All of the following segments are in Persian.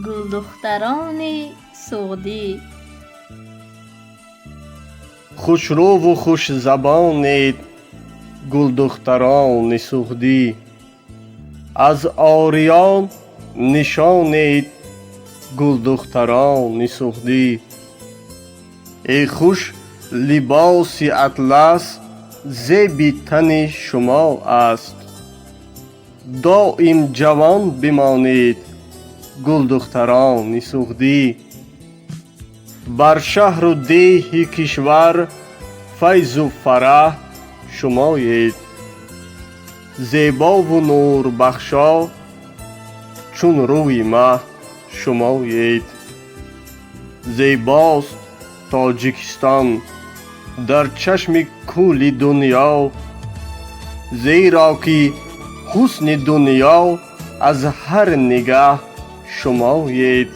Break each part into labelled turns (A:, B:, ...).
A: گلدختران سعودی.
B: خوشرو و خوش زبانید گلدختران سعودی، از آریان نشانید گلدختران سعودی. ای خوش لباس اطلس زیب تن شما است، دائم جوان بمانید گلدختران سعودی. بر شهر و دیه کشور فیض و فرح شمایید، زیبا و نور بخشا چون روی مه شمایید. زیباست تاجیکستان در چشم کل دنیا، زیرا که حسن دنیا از هر نگاه شمایید.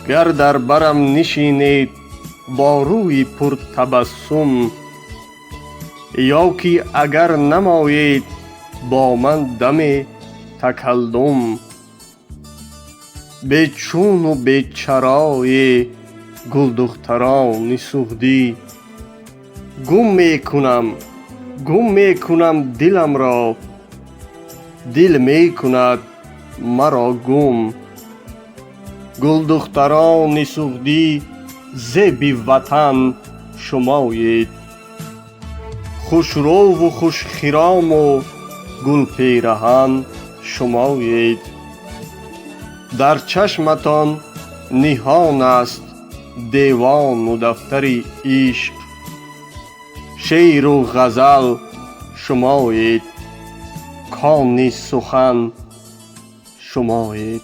B: گر در برم نشینید با روی پر تبسم، یا که اگر نمایید با من دم تکلم. به چون و به چرای گلدختران سعودی، گم می کنم دلم را، دل می کند مرا گم. گلدختران سعودی زیب وطن شمایید، خوشرو و خوش خرام و گل پیرهن شمایید. در چشمتان نهان است دیوان و دفتر عشق، شعر و غزل شمایید، کان سخن شمایید.